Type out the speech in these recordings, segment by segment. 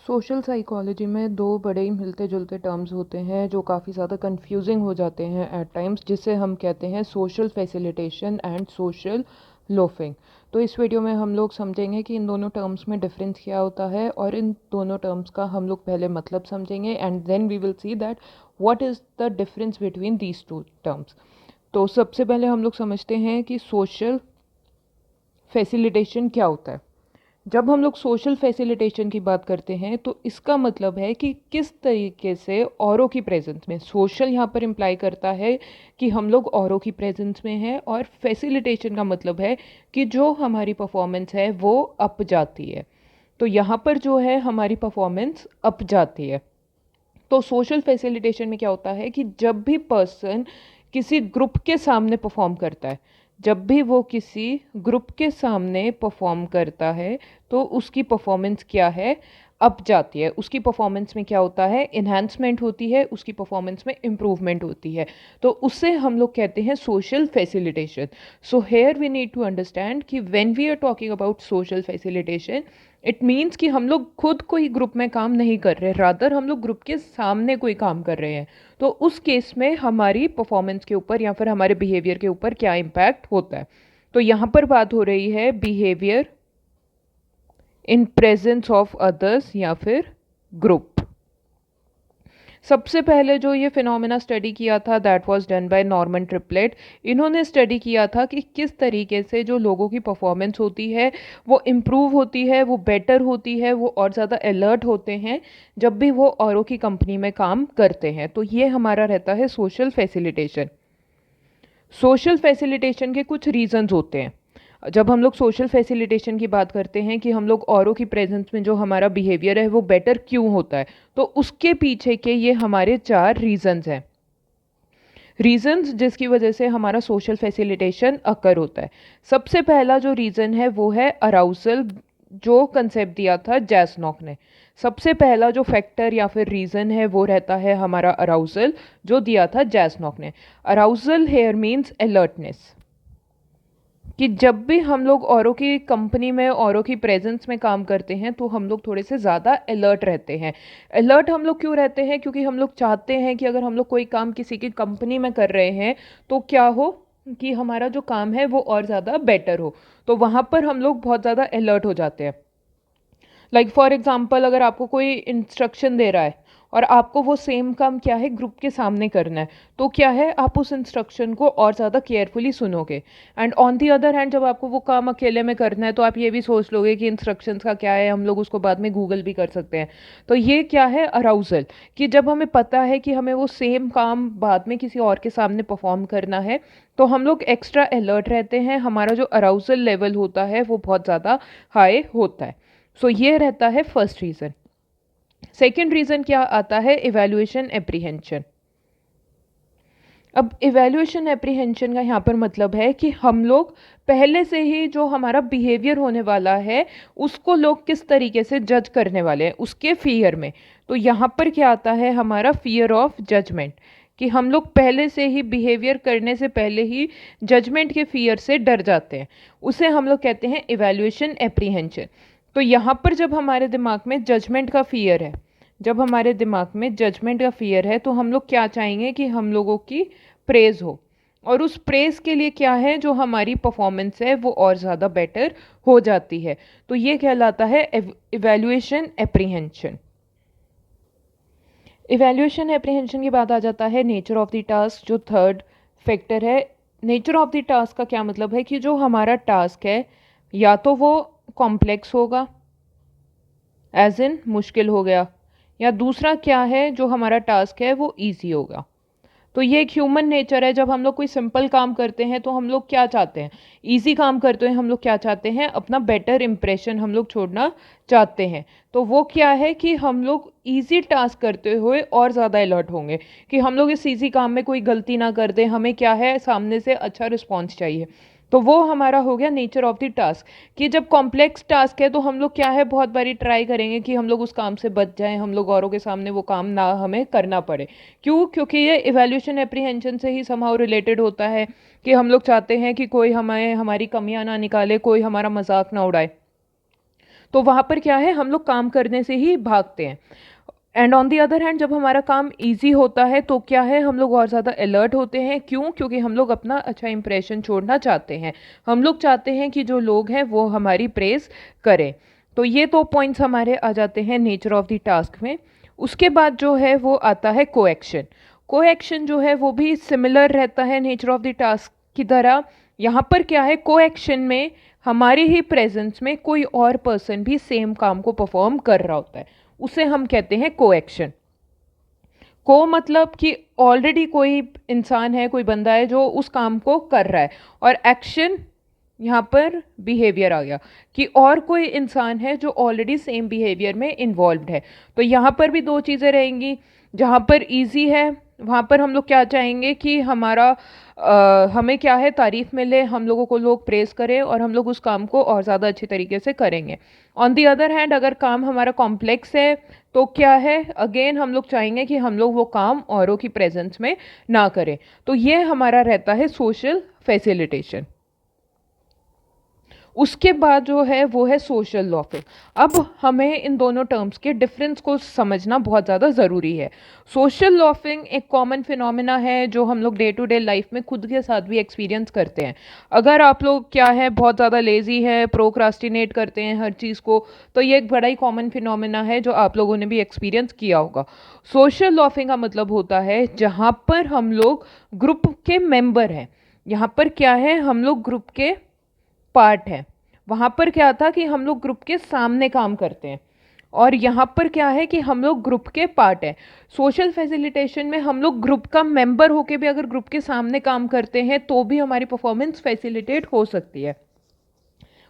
Social psychology में दो बड़े ही मिलते जुलते टर्म्स होते हैं जो काफ़ी ज़्यादा कंफ्यूजिंग हो जाते हैं एट टाइम्स, जिसे हम कहते हैं social facilitation and social loafing. तो इस वीडियो में हम लोग समझेंगे कि इन दोनों टर्म्स में डिफरेंस क्या होता है और इन दोनों टर्म्स का हम लोग पहले मतलब समझेंगे and then we will see that what is the difference between these two terms. तो सबसे पहले हम लोग समझते हैं कि सोशल फैसिलिटेशन क्या होता है। जब हम लोग सोशल फैसिलिटेशन की बात करते हैं तो इसका मतलब है कि किस तरीके से औरों की प्रेजेंस में, सोशल यहाँ पर इम्प्लाई करता है कि हम लोग औरों की प्रेजेंस में हैं, और फैसिलिटेशन का मतलब है कि जो हमारी परफॉर्मेंस है वो अप जाती है। तो यहाँ पर जो है हमारी परफॉर्मेंस अप जाती है। तो सोशल फैसिलिटेशन में क्या होता है कि जब भी पर्सन किसी ग्रुप के सामने परफॉर्म करता है, जब भी वो किसी ग्रुप के सामने परफॉर्म करता है तो उसकी परफॉर्मेंस क्या है, अप जाती है। उसकी परफॉर्मेंस में क्या होता है, इन्हांसमेंट होती है, उसकी परफॉर्मेंस में इम्प्रूवमेंट होती है। तो उससे हम लोग कहते हैं social facilitation. So here we need to understand कि when we are talking about social facilitation, it means कि हम लोग खुद कोई ग्रुप में काम नहीं कर रहे, रादर हम लोग ग्रुप के सामने कोई काम कर रहे हैं। तो उस केस में हमारी परफॉर्मेंस के ऊपर या फिर हमारे बिहेवियर के ऊपर क्या इम्पैक्ट होता है। तो यहाँ पर बात हो रही है behaviour in presence of others या फिर ग्रुप। सबसे पहले जो ये फिनोमेना स्टडी किया था that was done by Norman triplet. इन्होंने स्टडी किया था कि किस तरीके से जो लोगों की परफॉर्मेंस होती है वो इम्प्रूव होती है, वो बेटर होती है, वो और ज़्यादा अलर्ट होते हैं जब भी वो औरों की कंपनी में काम करते हैं। तो ये हमारा रहता है सोशल फैसिलिटेशन। सोशल फैसिलिटेशन के कुछ रीजंस होते हैं। जब हम लोग सोशल फैसिलिटेशन की बात करते हैं कि हम लोग औरों की प्रेजेंस में जो हमारा बिहेवियर है वो बेटर क्यों होता है, तो उसके पीछे के ये हमारे 4 रीजंस हैं। रीजंस जिसकी वजह से हमारा सोशल फैसिलिटेशन अकर होता है। सबसे पहला जो रीज़न है वो है अराउजल, जो कंसेप्ट दिया था जैसनॉक ने। सबसे पहला जो फैक्टर या फिर रीज़न है वो रहता है हमारा अराउजल, जो दिया था जैसनॉक ने। अराउजल हेयर मीन्स अलर्टनेस, कि जब भी हम लोग औरों की कंपनी में, औरों की प्रेजेंस में काम करते हैं तो हम लोग थोड़े से ज़्यादा अलर्ट रहते हैं। अलर्ट हम लोग क्यों रहते हैं, क्योंकि हम लोग चाहते हैं कि अगर हम लोग कोई काम किसी की कंपनी में कर रहे हैं तो क्या हो कि हमारा जो काम है वो और ज़्यादा बेटर हो। तो वहाँ पर हम लोग बहुत ज़्यादा अलर्ट हो जाते हैं। लाइक फॉर एग्जाम्पल, अगर आपको कोई इंस्ट्रक्शन दे रहा है और आपको वो सेम काम क्या है ग्रुप के सामने करना है, तो क्या है आप उस इंस्ट्रक्शन को और ज़्यादा केयरफुली सुनोगे। And on the other hand, जब आपको वो काम अकेले में करना है तो आप ये भी सोच लोगे कि इंस्ट्रक्शंस का क्या है, हम लोग उसको बाद में गूगल भी कर सकते हैं। तो ये क्या है अराउजल, कि जब हमें पता है कि हमें वो सेम काम बाद में किसी और के सामने परफॉर्म करना है तो हम लोग एक्स्ट्रा अलर्ट रहते हैं, हमारा जो अराउजल लेवल होता है वो बहुत ज़्यादा हाई होता है। सो ये रहता है फर्स्ट रीज़न। सेकेंड रीज़न क्या आता है, इवैल्यूएशन एप्रीहेंशन। अब इवैल्यूएशन एप्रीहेंशन का यहाँ पर मतलब है कि हम लोग पहले से ही जो हमारा बिहेवियर होने वाला है उसको लोग किस तरीके से जज करने वाले हैं, उसके फियर में। तो यहाँ पर क्या आता है हमारा फियर ऑफ जजमेंट, कि हम लोग पहले से ही बिहेवियर करने से पहले ही जजमेंट के फियर से डर जाते हैं। उसे हम लोग कहते हैं इवैल्यूएशन एप्रीहेंशन। तो यहाँ पर जब हमारे दिमाग में जजमेंट का फियर है, जब हमारे दिमाग में जजमेंट का फियर है तो हम लोग क्या चाहेंगे कि हम लोगों की प्रेज हो, और उस प्रेज के लिए क्या है, जो हमारी परफॉर्मेंस है वो और ज़्यादा बेटर हो जाती है। तो ये कहलाता है इवैल्यूएशन एप्रीहेंशन। इवैल्यूएशन एप्रीहेंशन की बात आ जाता है नेचर ऑफ द टास्क, जो थर्ड फैक्टर है। नेचर ऑफ द टास्क का क्या मतलब है कि जो हमारा टास्क है या तो वो कॉम्प्लेक्स होगा, एज इन मुश्किल हो गया, या दूसरा क्या है जो हमारा टास्क है वो ईजी होगा। तो ये एक ह्यूमन नेचर है, जब हम लोग कोई सिंपल काम करते हैं तो हम लोग क्या चाहते हैं, ईजी काम करते हैं हम लोग क्या चाहते हैं, अपना बेटर इंप्रेशन हम लोग छोड़ना चाहते हैं। तो वो क्या है कि हम लोग ईजी टास्क करते हुए और ज़्यादा अलर्ट होंगे कि हम लोग इस ईजी काम में कोई गलती ना कर दें, हमें क्या है सामने से अच्छा रिस्पॉन्स चाहिए। तो वो हमारा हो गया नेचर ऑफ द टास्क, कि जब कॉम्प्लेक्स टास्क है तो हम लोग क्या है बहुत बारी ट्राई करेंगे कि हम लोग उस काम से बच जाएं, हम लोग औरों के सामने वो काम ना हमें करना पड़े। क्यों, क्योंकि ये इवैल्यूएशन एप्रीहेंशन से ही समहाउ रिलेटेड होता है, कि हम लोग चाहते हैं कि कोई हमें हमारी कमियां ना निकाले, कोई हमारा मजाक ना उड़ाए। तो वहाँ पर क्या है, हम लोग काम करने से ही भागते हैं। And on the other hand जब हमारा काम ईजी होता है तो क्या है, हम लोग और ज़्यादा अलर्ट होते हैं। क्यों? क्योंकि हम लोग अपना अच्छा इंप्रेशन छोड़ना चाहते हैं। हम लोग चाहते हैं कि जो लोग हैं वो हमारी प्रेज़ करें। तो ये दो पॉइंट्स हमारे आ जाते हैं नेचर ऑफ द टास्क में। उसके बाद जो है वो आता है कोएक्शन। कोएक्शन जो है वो भी सिमिलर रहता है नेचर ऑफ द टास्क की तरह। यहाँ पर क्या है, कोएक्शन में हमारे ही प्रेजेंस में कोई और पर्सन भी सेम काम को परफॉर्म कर रहा होता है, उसे हम कहते हैं कोएक्शन। को मतलब कि ऑलरेडी कोई इंसान है, कोई बंदा है जो उस काम को कर रहा है, और एक्शन यहाँ पर बिहेवियर आ गया कि और कोई इंसान है जो ऑलरेडी सेम बिहेवियर में इन्वॉल्व्ड है। तो यहाँ पर भी दो चीज़ें रहेंगी। जहाँ पर इजी है वहाँ पर हम लोग क्या चाहेंगे कि हमें क्या है, तारीफ मिले, हम लोगों को लोग प्रेज करें और हम लोग उस काम को और ज़्यादा अच्छी तरीके से करेंगे। ऑन दी अदर हैंड अगर काम हमारा कॉम्प्लेक्स है तो क्या है, अगेन हम लोग चाहेंगे कि हम लोग वो काम औरों की प्रेजेंस में ना करें। तो ये हमारा रहता है सोशल फैसिलिटेशन। उसके बाद जो है वो है सोशल लॉफिंग। अब हमें इन दोनों टर्म्स के डिफरेंस को समझना बहुत ज़्यादा ज़रूरी है। सोशल लॉफिंग एक कॉमन फिनोमेना है जो हम लोग डे टू डे लाइफ में खुद के साथ भी एक्सपीरियंस करते हैं। अगर आप लोग क्या है बहुत ज़्यादा लेज़ी है, प्रोक्रास्टिनेट करते हैं हर चीज़ को, तो ये एक बड़ा ही कॉमन फिनोमेना है जो आप लोगों ने भी एक्सपीरियंस किया होगा। सोशल लॉफिंग का मतलब होता है जहाँ पर हम लोग ग्रुप के मेंबर हैं, यहाँ पर क्या है, हम लोग ग्रुप के पार्ट है। वहाँ पर क्या था कि हम लोग ग्रुप के सामने काम करते हैं, और यहाँ पर क्या है कि हम लोग ग्रुप के पार्ट हैं। सोशल फैसिलिटेशन में हम लोग ग्रुप का मेंबर होके भी अगर ग्रुप के सामने काम करते हैं तो भी हमारी परफॉर्मेंस फैसिलिटेट हो सकती है।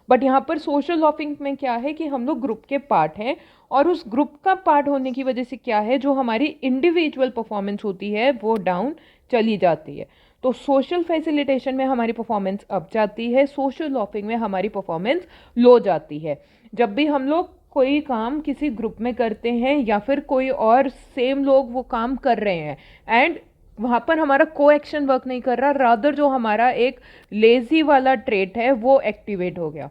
बट यहाँ पर सोशल लॉफिंग में क्या है कि हम लोग ग्रुप के पार्ट हैं, और उस ग्रुप का पार्ट होने की वजह से क्या है, जो हमारी इंडिविजुअल परफॉर्मेंस होती है वो डाउन चली जाती है। तो सोशल फैसिलिटेशन में हमारी परफॉर्मेंस अप जाती है, सोशल लॉफिंग में हमारी परफॉर्मेंस लो जाती है। जब भी हम लोग कोई काम किसी ग्रुप में करते हैं या फिर कोई और सेम लोग वो काम कर रहे हैं एंड वहाँ पर हमारा को एक्शन वर्क नहीं कर रहा, रादर जो हमारा एक लेजी वाला ट्रेट है वो एक्टिवेट हो गया।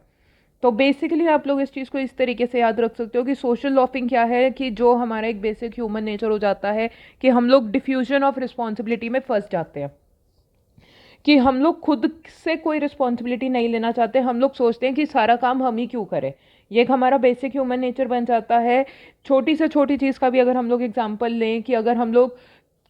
तो बेसिकली आप लोग इस चीज़ को इस तरीके से याद रख सकते हो कि सोशल लॉफिंग क्या है, कि जो हमारा एक बेसिक ह्यूमन नेचर हो जाता है कि हम लोग डिफ्यूजन ऑफ रिस्पॉन्सिबिलिटी में फंस जाते हैं, कि हम लोग खुद से कोई रिस्पॉन्सिबिलिटी नहीं लेना चाहते। हम लोग सोचते हैं कि सारा काम हम ही क्यों करें। ये एक हमारा बेसिक ह्यूमन नेचर बन जाता है। छोटी से छोटी चीज़ का भी अगर हम लोग एग्जांपल लें, कि अगर हम लोग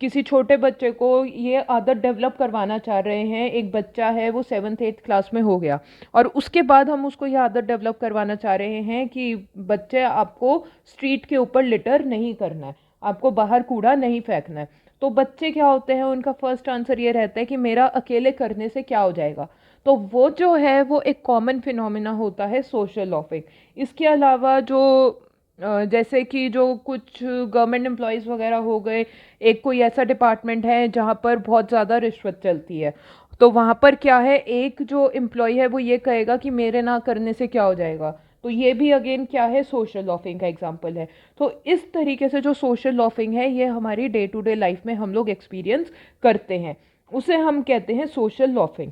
किसी छोटे बच्चे को ये आदत डेवलप करवाना चाह रहे हैं, एक बच्चा है वो 7th 8th क्लास में हो गया, और उसके बाद हम उसको ये आदत डेवलप करवाना चाह रहे हैं कि बच्चे आपको स्ट्रीट के ऊपर लिटर नहीं करना है, आपको बाहर कूड़ा नहीं फेंकना है। तो बच्चे क्या होते हैं, उनका फर्स्ट आंसर ये रहता है कि मेरा अकेले करने से क्या हो जाएगा। तो वो जो है वो एक कॉमन फिनोमिना होता है सोशल लॉफिंग। इसके अलावा जो जैसे कि जो कुछ गवर्नमेंट एम्प्लॉयज़ वगैरह हो गए, एक कोई ऐसा डिपार्टमेंट है जहाँ पर बहुत ज़्यादा रिश्वत चलती है, तो वहाँ पर क्या है, एक जो एम्प्लॉय है वो ये कहेगा कि मेरे ना करने से क्या हो जाएगा। तो ये भी अगेन क्या है, सोशल लॉफिंग का एग्जांपल है। तो इस तरीके से जो सोशल लॉफिंग है ये हमारी डे टू डे लाइफ में हम लोग एक्सपीरियंस करते हैं, उसे हम कहते हैं सोशल लॉफिंग।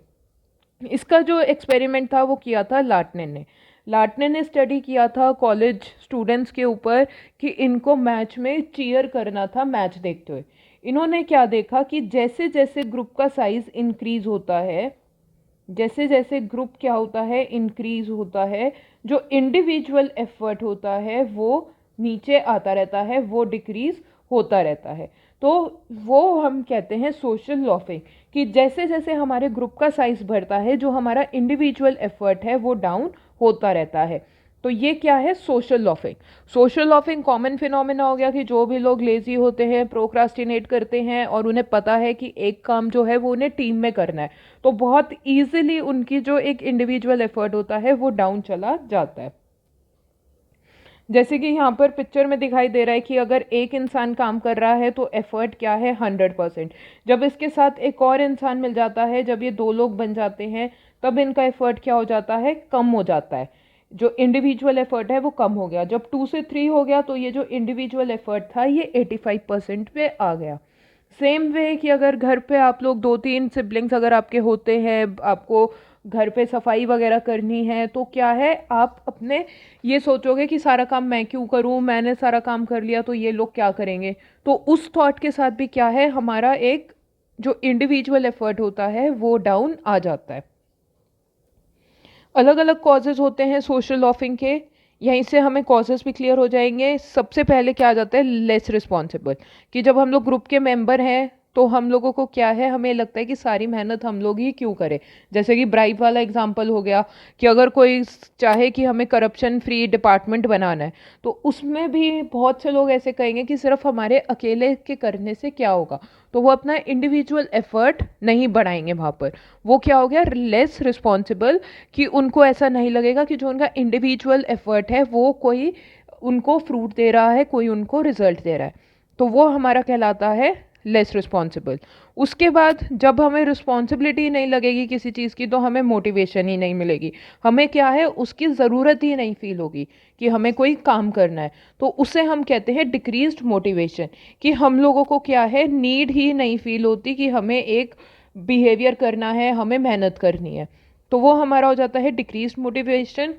इसका जो एक्सपेरिमेंट था वो किया था लाटने ने स्टडी किया था कॉलेज स्टूडेंट्स के ऊपर कि इनको मैच में चीयर करना था मैच देखते हुए। इन्होंने क्या देखा कि जैसे जैसे ग्रुप का साइज इंक्रीज होता है, जैसे जैसे ग्रुप क्या होता है, इंक्रीज होता है, जो इंडिविजुअल एफर्ट होता है वो नीचे आता रहता है, वो डिक्रीज होता रहता है। तो वो हम कहते हैं सोशल लॉफिंग, कि जैसे जैसे हमारे ग्रुप का साइज बढ़ता है, जो हमारा इंडिविजुअल एफर्ट है वो डाउन होता रहता है। तो ये क्या है, social laughing. Social laughing common phenomena हो गया कि जो भी लोग लेजी होते हैं, प्रोक्रास्टिनेट करते हैं, और उन्हें पता है कि एक काम जो है वो उन्हें टीम में करना है, तो बहुत ईजिली उनकी जो एक इंडिविजुअल एफर्ट होता है वो डाउन चला जाता है। जैसे कि यहाँ पर पिक्चर में दिखाई दे रहा है कि अगर एक इंसान काम कर रहा है तो एफर्ट क्या है, 100%। जब इसके साथ एक और इंसान मिल जाता है, जब ये दो लोग बन जाते हैं, तब इनका एफर्ट क्या हो जाता है, कम हो जाता है। जो इंडिविजुअल एफर्ट है वो कम हो गया। जब 2 से 3 हो गया तो ये जो इंडिविजुअल एफर्ट था ये 85% पे आ गया। सेम वे कि अगर घर पे आप लोग 2-3 सिबलिंग्स अगर आपके होते हैं, आपको घर पे सफाई वगैरह करनी है, तो क्या है आप अपने ये सोचोगे कि सारा काम मैं क्यों करूं, मैंने सारा काम कर लिया तो ये लोग क्या करेंगे। तो उस थॉट के साथ भी क्या है, हमारा एक जो इंडिविजुअल एफर्ट होता है वो डाउन आ जाता है। अलग अलग कॉजेज़ होते हैं सोशल लॉफिंग के, यहीं से हमें कॉजेज़ भी क्लियर हो जाएंगे। सबसे पहले क्या आ जाता है, लेस रिस्पॉन्सिबल, कि जब हम लोग ग्रुप के मेंबर हैं तो हम लोगों को क्या है, हमें लगता है कि सारी मेहनत हम लोग ही क्यों करें। जैसे कि ब्राइब वाला एग्जांपल हो गया, कि अगर कोई चाहे कि हमें करप्शन फ्री डिपार्टमेंट बनाना है, तो उसमें भी बहुत से लोग ऐसे कहेंगे कि सिर्फ हमारे अकेले के करने से क्या होगा, तो वो अपना इंडिविजुअल एफर्ट नहीं बढ़ाएंगे वहाँ पर। वो क्या हो गया, लेस रिस्पॉन्सिबल, कि उनको ऐसा नहीं लगेगा कि जो उनका इंडिविजुअल एफर्ट है वो कोई उनको फ्रूट दे रहा है, कोई उनको रिजल्ट दे रहा है। तो वो हमारा कहलाता है लेस रिस्पॉन्सिबल। उसके बाद जब हमें रिस्पॉन्सिबिलिटी नहीं लगेगी किसी चीज़ की, तो हमें मोटिवेशन ही नहीं मिलेगी, हमें क्या है उसकी ज़रूरत ही नहीं फील होगी कि हमें कोई काम करना है। तो उसे हम कहते हैं डिक्रीज्ड मोटिवेशन, कि हम लोगों को क्या है, नीड ही नहीं फील होती कि हमें एक बिहेवियर करना है, हमें मेहनत करनी है। तो वो हमारा हो जाता है डिक्रीज्ड मोटिवेशन।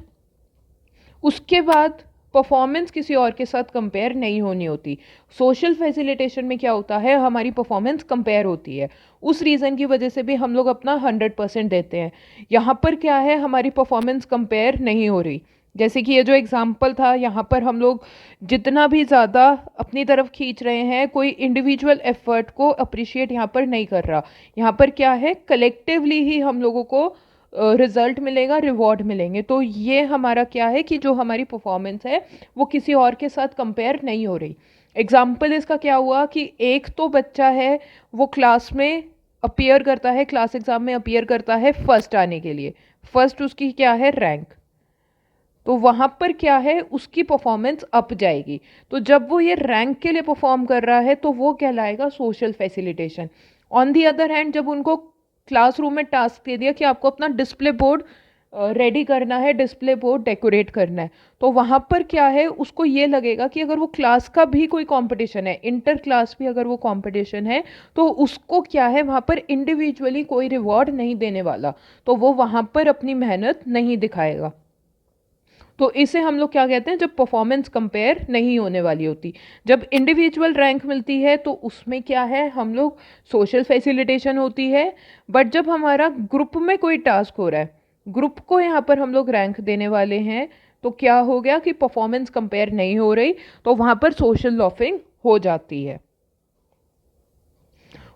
उसके बाद परफॉर्मेंस किसी और के साथ कंपेयर नहीं होनी होती। सोशल फैसिलिटेशन में क्या होता है, हमारी परफॉर्मेंस कंपेयर होती है, उस रीज़न की वजह से भी हम लोग अपना 100% देते हैं। यहाँ पर क्या है, हमारी परफॉर्मेंस कंपेयर नहीं हो रही। जैसे कि ये जो एग्जाम्पल था, यहाँ पर हम लोग जितना भी ज़्यादा अपनी तरफ खींच रहे हैं, कोई इंडिविजुअल एफर्ट को अप्रिशिएट यहाँ पर नहीं कर रहा। यहाँ पर क्या है, कलेक्टिवली ही हम लोगों को रिजल्ट मिलेगा, रिवॉर्ड मिलेंगे। तो ये हमारा क्या है कि जो हमारी परफॉर्मेंस है वो किसी और के साथ कंपेयर नहीं हो रही। एग्जाम्पल इसका क्या हुआ कि एक तो बच्चा है, वो क्लास में अपीयर करता है, क्लास एग्जाम में अपीयर करता है फर्स्ट आने के लिए, फर्स्ट उसकी क्या है, रैंक। तो वहाँ पर क्या है, उसकी परफॉर्मेंस अप जाएगी। तो जब वो ये रैंक के लिए परफॉर्म कर रहा है तो वो कहलाएगा social facilitation. On the other hand, जब उनको क्लासरूम में टास्क दे दिया कि आपको अपना डिस्प्ले बोर्ड रेडी करना है, डिस्प्ले बोर्ड डेकोरेट करना है, तो वहाँ पर क्या है, उसको ये लगेगा कि अगर वो क्लास का भी कोई कंपटीशन है, इंटर क्लास भी अगर वो कंपटीशन है, तो उसको क्या है, वहाँ पर इंडिविजुअली कोई रिवॉर्ड नहीं देने वाला, तो वो वहाँ पर अपनी मेहनत नहीं दिखाएगा। तो इसे हम लोग क्या कहते हैं, जब परफॉर्मेंस कंपेयर नहीं होने वाली होती। जब इंडिविजुअल रैंक मिलती है तो उसमें क्या है, हम लोग सोशल फैसिलिटेशन होती है। बट जब हमारा ग्रुप में कोई टास्क हो रहा है, ग्रुप को यहाँ पर हम लोग रैंक देने वाले हैं, तो क्या हो गया कि परफॉर्मेंस कंपेयर नहीं हो रही, तो वहाँ पर सोशल लॉफिंग हो जाती है।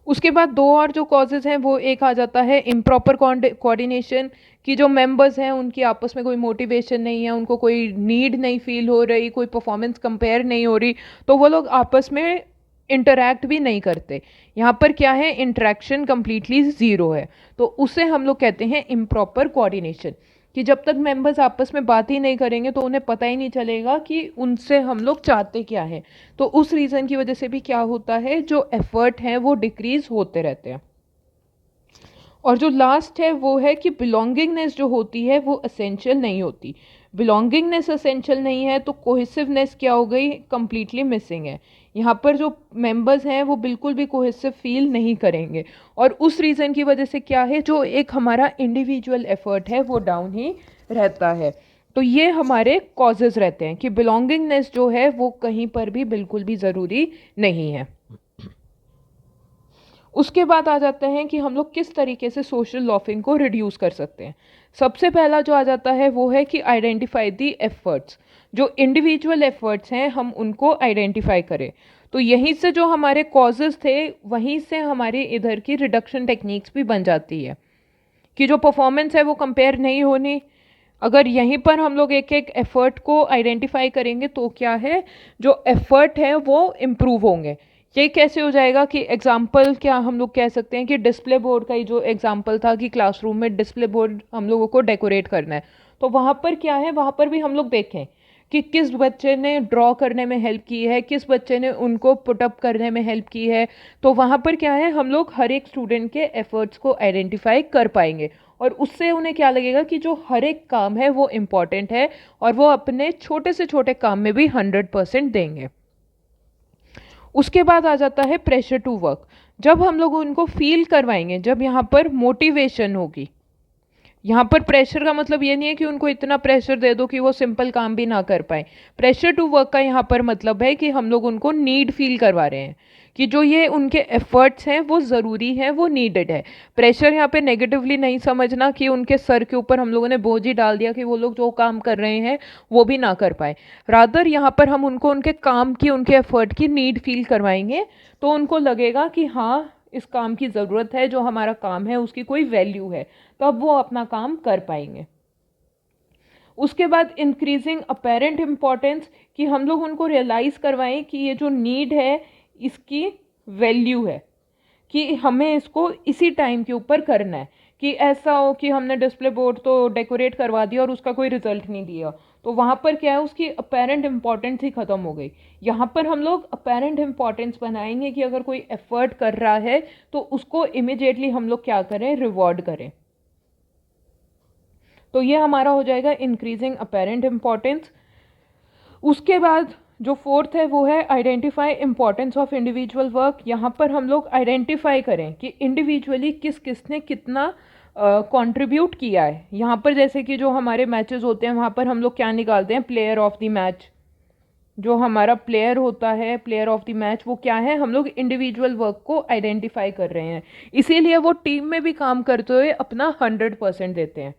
उसके बाद दो और जो कॉजेज़ हैं, वो एक आ जाता है इम्प्रॉपर कोऑर्डिनेशन, कि जो मेंबर्स हैं उनकी आपस में कोई मोटिवेशन नहीं है, उनको कोई नीड नहीं फील हो रही, कोई परफॉर्मेंस कंपेयर नहीं हो रही, तो वो लोग आपस में इंटरैक्ट भी नहीं करते। यहाँ पर क्या है, इंटरेक्शन कंप्लीटली ज़ीरो है, तो उसे हम लोग कहते हैं इम्प्रॉपर कोऑर्डिनेशन, कि जब तक मेंबर्स आपस में बात ही नहीं करेंगे तो उन्हें पता ही नहीं चलेगा कि उनसे हम लोग चाहते क्या है। तो उस रीज़न की वजह से भी क्या होता है, जो एफर्ट हैं वो डिक्रीज होते रहते हैं। और जो लास्ट है वो है कि बिलोंगिंगनेस जो होती है वो असेंशियल नहीं होती। बिलोंगिंगनेस असेंशियल नहीं है तो कोहेसिवनेस क्या हो गई, कंप्लीटली मिसिंग है। यहाँ पर जो मेंबर्स हैं वो बिल्कुल भी कोहेसिव फील नहीं करेंगे, और उस रीज़न की वजह से क्या है, जो एक हमारा इंडिविजुअल एफर्ट है वो डाउन ही रहता है। तो ये हमारे कॉजेज़ रहते हैं कि बिलोंगिंगनेस जो है वो कहीं पर भी बिल्कुल भी ज़रूरी नहीं है। उसके बाद आ जाते हैं कि हम लोग किस तरीके से सोशल लॉफिंग को रिड्यूस कर सकते हैं। सबसे पहला जो आ जाता है वो है कि आइडेंटिफाई दी एफर्ट्स, जो इंडिविजुअल एफर्ट्स हैं हम उनको आइडेंटिफाई करें। तो यहीं से जो हमारे कॉजेज़ थे वहीं से हमारी इधर की रिडक्शन टेक्निक्स भी बन जाती है, कि जो परफॉर्मेंस है वो कंपेयर नहीं होनी। अगर यहीं पर हम लोग एक एक एफर्ट को आइडेंटिफाई करेंगे तो क्या है, जो एफर्ट है वो इम्प्रूव होंगे। ये कैसे हो जाएगा कि एग्जाम्पल क्या हम लोग कह सकते हैं कि डिस्प्ले बोर्ड का ही जो एग्जाम्पल था कि क्लासरूम में डिस्प्ले बोर्ड हम लोगों को डेकोरेट करना है, तो वहाँ पर क्या है, वहाँ पर भी हम लोग देखें कि किस बच्चे ने ड्रॉ करने में हेल्प की है, किस बच्चे ने उनको पुटअप करने में हेल्प की है। तो वहाँ पर क्या है, हम लोग हर एक स्टूडेंट के एफर्ट्स को आइडेंटिफाई कर पाएंगे, और उससे उन्हें क्या लगेगा कि जो हर एक काम है वो इम्पॉर्टेंट है, और वो अपने छोटे से छोटे काम में भी 100% देंगे। उसके बाद आ जाता है प्रेशर टू वर्क। जब हम लोग उनको फील करवाएंगे, जब यहाँ पर मोटिवेशन होगी, यहाँ पर प्रेशर का मतलब ये नहीं है कि उनको इतना प्रेशर दे दो कि वो सिंपल काम भी ना कर पाए। प्रेशर टू वर्क का यहाँ पर मतलब है कि हम लोग उनको नीड फील करवा रहे हैं कि जो ये उनके एफर्ट्स हैं वो ज़रूरी हैं, वो नीडेड है। प्रेशर यहाँ पे नेगेटिवली नहीं समझना कि उनके सर के ऊपर हम लोगों ने बोझ ही डाल दिया कि वो लोग जो काम कर रहे हैं वो भी ना कर पाए। रादर यहाँ पर हम उनको उनके काम की, उनके एफर्ट की नीड फील करवाएंगे, तो उनको लगेगा कि हाँ इस काम की ज़रूरत है, जो हमारा काम है उसकी कोई वैल्यू है, तो अब वो अपना काम कर पाएंगे। उसके बाद इंक्रीजिंग अपेरेंट इम्पॉर्टेंस, कि हम लोग उनको रियलाइज़ करवाएं कि ये जो नीड है इसकी वैल्यू है, कि हमें इसको इसी टाइम के ऊपर करना है। कि ऐसा हो कि हमने डिस्प्ले बोर्ड तो डेकोरेट करवा दिया और उसका कोई रिजल्ट नहीं दिया, तो वहाँ पर क्या है, उसकी अपेरेंट इम्पॉर्टेंस ही ख़त्म हो गई। यहाँ पर हम लोग अपेरेंट इम्पॉर्टेंस बनाएंगे कि अगर कोई एफर्ट कर रहा है तो उसको इमिडिएटली हम लोग क्या करें, रिवॉर्ड करें। तो ये हमारा हो जाएगा इंक्रीजिंग अपेरेंट इम्पॉर्टेंस। उसके बाद जो फोर्थ है वो है identify importance of individual work. यहाँ पर हम लोग आइडेंटिफाई करें कि इंडिविजुअली किस किसने कितना कंट्रीब्यूट किया है। यहाँ पर जैसे कि जो हमारे मैचेस होते हैं वहाँ पर हम लोग क्या निकालते हैं, प्लेयर ऑफ द मैच। जो हमारा प्लेयर होता है, प्लेयर ऑफ द मैच, वो क्या है, हम लोग इंडिविजुअल वर्क को आइडेंटिफाई कर रहे हैं, इसीलिए वो टीम में भी काम करते हुए अपना 100% देते हैं।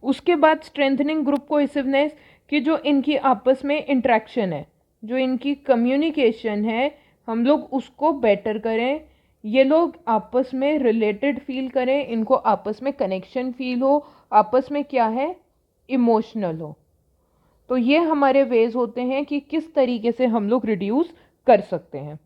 उसके बाद स्ट्रेंथनिंग ग्रुप कोहेसिवनेस, कि जो इनकी आपस में इंट्रैक्शन है, जो इनकी कम्युनिकेशन है, हम लोग उसको बेटर करें। ये लोग आपस में रिलेटेड फील करें, इनको आपस में कनेक्शन फील हो, आपस में क्या है, इमोशनल हो। तो ये हमारे वेज होते हैं कि किस तरीके से हम लोग रिड्यूस कर सकते हैं।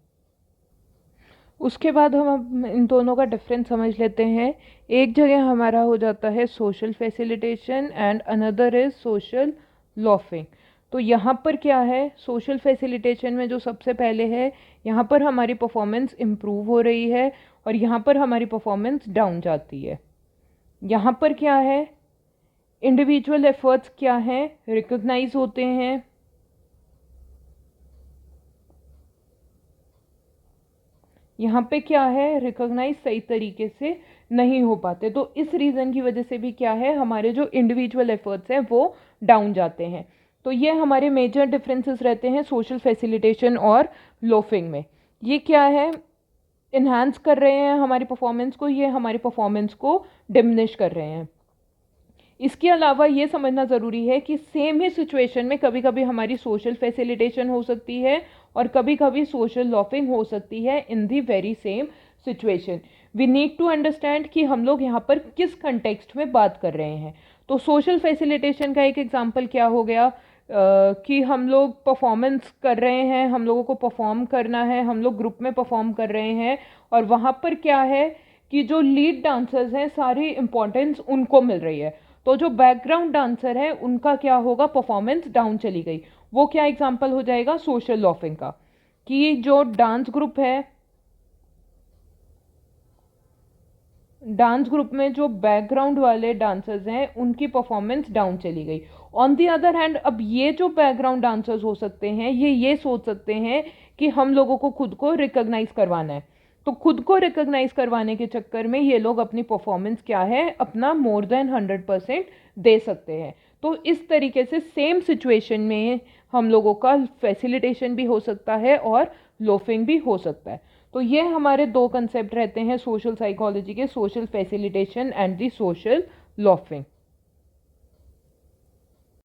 उसके बाद हम इन दोनों का डिफरेंस समझ लेते हैं। एक जगह हमारा हो जाता है social facilitation and another is social laughing. तो यहाँ पर क्या है, सोशल फैसिलिटेशन में जो सबसे पहले है, यहाँ पर हमारी परफॉर्मेंस इम्प्रूव हो रही है और यहाँ पर हमारी परफॉर्मेंस डाउन जाती है। यहाँ पर क्या है, इंडिविजुअल एफर्ट्स क्या हैं, रिकॉग्नाइज होते हैं। यहाँ पे क्या है, रिकॉग्नाइज सही तरीके से नहीं हो पाते, तो इस रीज़न की वजह से भी क्या है, हमारे जो इंडिविजुअल एफर्ट्स हैं वो डाउन जाते हैं। तो ये हमारे मेजर डिफरेंसेस रहते हैं सोशल फैसिलिटेशन और लोफिंग में। ये क्या है, इन्हांस कर रहे हैं हमारी परफॉर्मेंस को, ये हमारी परफॉर्मेंस को डिमिनिश कर रहे हैं। इसके अलावा ये समझना ज़रूरी है कि सेम ही सिचुएशन में कभी कभी हमारी सोशल फैसिलिटेशन हो सकती है और कभी कभी सोशल लॉफिंग हो सकती है in the very same situation. We need to understand कि हम लोग यहाँ पर किस कंटेक्स्ट में बात कर रहे हैं। तो सोशल फैसिलिटेशन का एक एग्जांपल क्या हो गया, कि हम लोग परफॉर्मेंस कर रहे हैं, हम लोगों को परफॉर्म करना है, हम लोग ग्रुप में परफॉर्म कर रहे हैं और वहाँ पर क्या है कि जो लीड डांसर्स हैं सारी इम्पोर्टेंस उनको मिल रही है, तो जो बैकग्राउंड डांसर है उनका क्या होगा, परफॉर्मेंस डाउन चली गई। वो क्या एग्जांपल हो जाएगा सोशल लॉफिंग का, कि जो डांस ग्रुप है, डांस ग्रुप में जो बैकग्राउंड वाले डांसर्स हैं उनकी परफॉर्मेंस डाउन चली गई। ऑन दी अदर हैंड अब ये जो बैकग्राउंड डांसर्स हो सकते हैं ये सोच सकते हैं कि हम लोगों को खुद को रिकॉग्नाइज करवाना है, तो खुद को रिकॉग्नाइज करवाने के चक्कर में ये लोग अपनी परफॉर्मेंस क्या है, अपना मोर देन 100% दे सकते हैं। तो इस तरीके से सेम सिचुएशन में हम लोगों का फैसिलिटेशन भी हो सकता है और लोफिंग भी हो सकता है। तो ये हमारे दो कंसेप्ट रहते हैं सोशल साइकोलॉजी के, social facilitation and the social laughing.